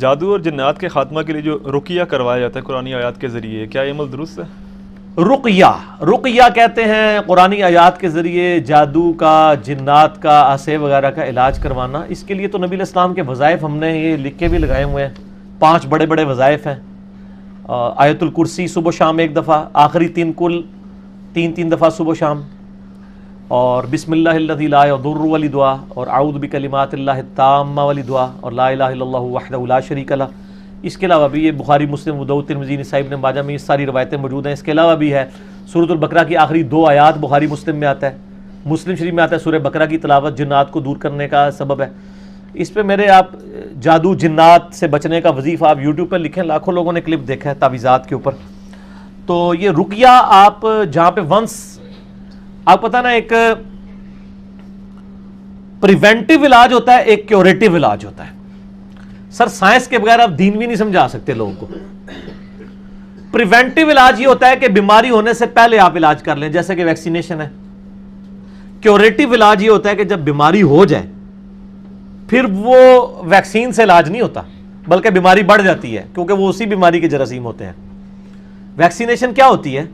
جادو اور جنات کے خاتمہ کے لیے جو رقیہ کروایا جاتا ہے قرآنی آیات کے ذریعے، کیا یہ عمل درست ہے؟ رقیہ کہتے ہیں قرآنی آیات کے ذریعے جادو کا، جنات کا، عصے وغیرہ کا علاج کروانا۔ اس کے لیے تو نبی علیہ السلام کے وظائف ہم نے یہ لکھ کے بھی لگائے ہوئے ہیں، 5 بڑے بڑے وظائف ہیں۔ آیت الکرسی صبح و شام 1 دفعہ، آخری 3 کل 3 دفعہ صبح و شام، اور بسم اللہ الذی لا یضر والی دعا، اور اعوذ بکلمات اللہ التامہ والی دعا، اور لا الہ الا اللہ وحدہ لا شریک لہ۔ اس کے علاوہ بھی یہ بخاری، مسلم، ابو داؤد، ترمذی، نسائی، ابن ماجہ میں یہ ساری روایتیں موجود ہیں۔ اس کے علاوہ بھی ہے سورۃ البقرہ کی آخری 2 آیات بخاری مسلم میں آتا ہے، مسلم شریف میں آتا ہے۔ سورہ بقرہ کی تلاوت جنات کو دور کرنے کا سبب ہے۔ اس پہ میرے آپ جادو جنات سے بچنے کا وظیفہ آپ یوٹیوب پہ لکھیں، لاکھوں لوگوں نے کلپ دیکھا ہے تعویذات کے اوپر۔ تو یہ رقیہ آپ جہاں پہ ونس آپ پتہ نا، ایک پریونٹیو علاج ہوتا ہے، ایک کیوریٹیو علاج ہوتا ہے۔ سر سائنس کے بغیر آپ دین بھی نہیں سمجھا سکتے لوگوں کو۔ پریونٹیو علاج یہ ہوتا ہے کہ بیماری ہونے سے پہلے آپ علاج کر لیں، جیسے کہ ویکسینیشن ہے۔ کیوریٹیو علاج یہ ہوتا ہے کہ جب بیماری ہو جائے پھر وہ ویکسین سے علاج نہیں ہوتا، بلکہ بیماری بڑھ جاتی ہے، کیونکہ وہ اسی بیماری کے جراثیم ہوتے ہیں۔ ویکسینیشن کیا ہوتی ہے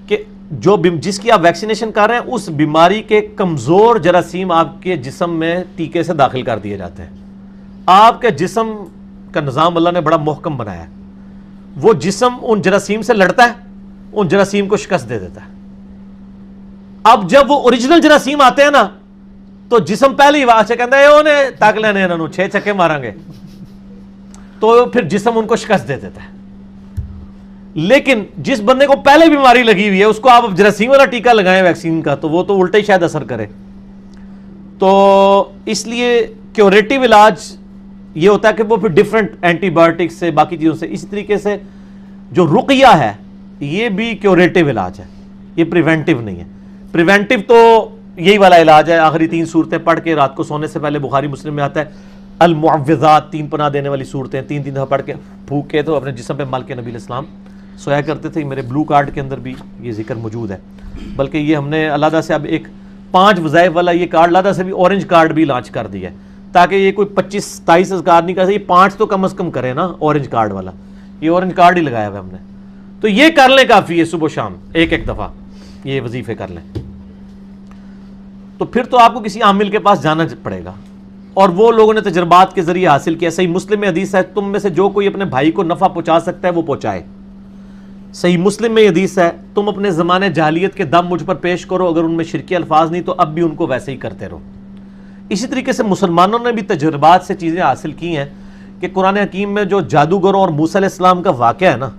کہ جس کی آپ ویکسینیشن کر رہے ہیں اس بیماری کے کمزور جراثیم آپ کے جسم میں ٹیکے سے داخل کر دیے جاتے ہیں۔ آپ کے جسم کا نظام اللہ نے بڑا محکم بنایا ہے، وہ جسم ان جراثیم سے لڑتا ہے، ان جراثیم کو شکست دے دیتا ہے۔ اب جب وہ اوریجنل جراثیم آتے ہیں نا تو جسم پہلے ہی واسطے کہتا ہے انہیں تاک لینے انہوں 6 چھکے ماریں گے، تو پھر جسم ان کو شکست دے دیتا ہے۔ لیکن جس بندے کو پہلے بیماری لگی ہوئی ہے اس کو آپ جراثیم والا ٹیکہ لگائیں ویکسین کا، تو وہ تو الٹا ہی شاید اثر کرے۔ تو اس لیے کیوریٹیو علاج یہ ہوتا ہے کہ وہ پھر ڈیفرنٹ اینٹی بایوٹک سے، باقی چیزوں سے، اسی طریقے سے جو رقیہ ہے یہ بھی کیوریٹیو علاج ہے، یہ پریونٹیو نہیں ہے۔ پریونٹیو تو یہی والا علاج ہے، آخری 3 سورتیں پڑھ کے رات کو سونے سے پہلے، بخاری مسلم میں آتا ہے المعوذات، 3 پناہ دینے والی صورتیں 3 دفعہ پڑھ کے پھونک کے تو اپنے جسم پہ مل کے نبی علیہ السلام سویا کرتے تھے۔ میرے بلو کارڈ کے اندر بھی یہ ذکر موجود ہے، بلکہ یہ ہم نے علیحدہ سے اب ایک 5 وظائف والا یہ کارڈ علیحدہ سے بھی اورنج کارڈ بھی لانچ کر دیا ہے، تاکہ یہ کوئی 25-27 اذکار نہیں کر سکے، یہ 5 تو کم از کم کرے نا اورنج کارڈ والا۔ یہ اورنج کارڈ ہی لگایا ہوا ہم نے، تو یہ کر لیں کافی ہے، صبح و شام 1 دفعہ یہ وظیفے کر لیں، تو پھر تو آپ کو کسی عامل کے پاس جانا پڑے گا، اور وہ لوگوں نے تجربات کے ذریعے حاصل کیا۔ صحیح مسلم میں حدیث ہے، تم میں سے جو کوئی اپنے بھائی کو نفع پہنچا سکتا ہے وہ پہنچائے۔ صحیح مسلم میں حدیث ہے، تم اپنے زمانے جاہلیت کے دم مجھ پر پیش کرو، اگر ان میں شرکی الفاظ نہیں تو اب بھی ان کو ویسے ہی کرتے رہو۔ اسی طریقے سے مسلمانوں نے بھی تجربات سے چیزیں حاصل کی ہیں کہ قرآن حکیم میں جو جادوگروں اور موسیٰ علیہ السلام کا واقعہ ہے نا،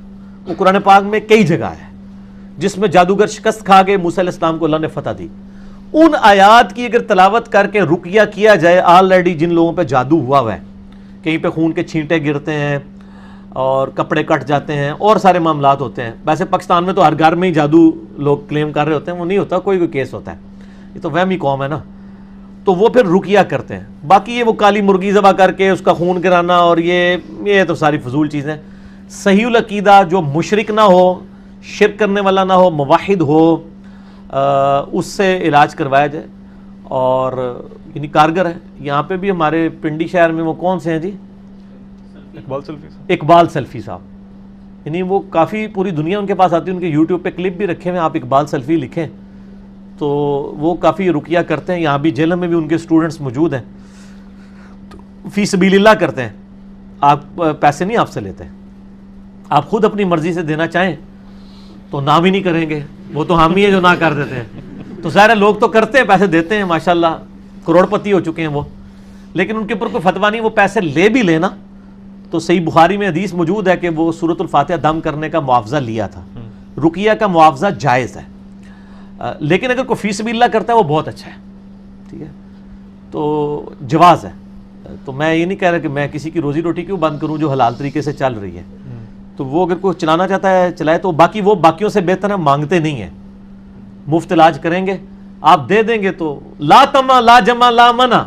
وہ قرآن پاک میں کئی جگہ ہے جس میں جادوگر شکست کھا گئے، موسیٰ علیہ السلام کو اللہ نے فتح دی۔ ان آیات کی اگر تلاوت کر کے رقیہ کیا جائے، آلریڈی جن لوگوں پہ جادو ہوا ہے، کہیں پہ خون کے چھینٹے گرتے ہیں اور کپڑے کٹ جاتے ہیں اور سارے معاملات ہوتے ہیں۔ ویسے پاکستان میں تو ہر گھر میں ہی جادو لوگ کلیم کر رہے ہوتے ہیں، وہ نہیں ہوتا، کوئی کیس ہوتا ہے، یہ تو وہمی قوم ہے نا، تو وہ پھر رقیہ کرتے ہیں۔ باقی یہ وہ کالی مرغی ذبح کر کے اس کا خون گرانا اور یہ تو ساری فضول چیزیں۔ صحیح العقیدہ جو مشرک نہ ہو، شرک کرنے والا نہ ہو، موحد ہو، اس سے علاج کروایا جائے، اور یعنی کارگر ہے۔ یہاں پہ بھی ہمارے پنڈی شہر میں وہ کون سے ہیں جی، اقبال سلفی صاحب، یعنی وہ کافی پوری دنیا ان کے پاس آتی ہے، ان کے یوٹیوب پہ کلپ بھی رکھے ہوئے، آپ اقبال سلفی لکھیں تو وہ کافی رقیہ کرتے ہیں۔ یہاں بھی جیلم میں بھی ان کے اسٹوڈنٹس موجود ہیں، فی سبیل اللہ کرتے ہیں، آپ پیسے نہیں آپ سے لیتے، آپ خود اپنی مرضی سے دینا چاہیں تو نہ بھی نہیں کریں گے، وہ تو ہم ہی ہیں جو نہ کر دیتے ہیں۔ تو ظاہر ہے لوگ تو کرتے ہیں، پیسے دیتے ہیں، ماشاءاللہ کروڑ پتی ہو چکے ہیں وہ، لیکن ان کے اوپر کوئی فتویٰ نہیں، وہ پیسے لے بھی لینا تو صحیح بخاری میں حدیث موجود ہے کہ وہ سورۃ الفاتحہ دم کرنے کا معاوضہ لیا تھا۔ رقیہ کا معاوضہ جائز ہے، لیکن اگر کوئی فی سبیل اللہ کرتا ہے وہ بہت اچھا ہے، ٹھیک ہے، تو جواز ہے۔ تو میں یہ نہیں کہہ رہا کہ میں کسی کی روزی روٹی کیوں بند کروں جو حلال طریقے سے چل رہی ہے، تو وہ اگر کوئی چلانا چاہتا ہے چلائے، تو باقی وہ باقیوں سے بہتر ہے، مانگتے نہیں ہیں، مفت علاج کریں گے، آپ دے دیں گے تو لا تما لا جمع لا منع،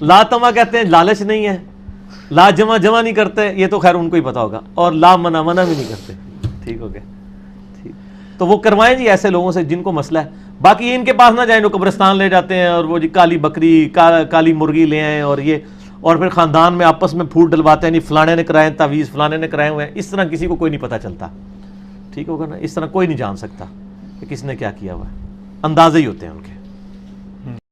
لا تما کہتے ہیں لالچ نہیں ہے، لا جمع جمع نہیں کرتے، یہ تو خیر ان کو ہی پتا ہوگا، اور لا منع منع بھی نہیں کرتے، ٹھیک ہو گیا، ٹھیک، تو وہ کروائیں جی ایسے لوگوں سے جن کو مسئلہ ہے۔ باقی ان کے پاس نہ جائیں جو قبرستان لے جاتے ہیں اور وہ جی کالی بکری کالی مرغی لے آئیں اور یہ، اور پھر خاندان میں آپس میں پھوٹ ڈلواتے ہیں، نہیں فلانے نے کرائے ہیں تعویذ، فلانے نے کرائے ہوئے ہیں. اس طرح کسی کو کوئی نہیں پتہ چلتا، ٹھیک ہوگا نا. اس طرح کوئی نہیں جان سکتا کہ کس نے کیا کیا ہوا ہے، اندازے ہی ہوتے ہیں ان کے.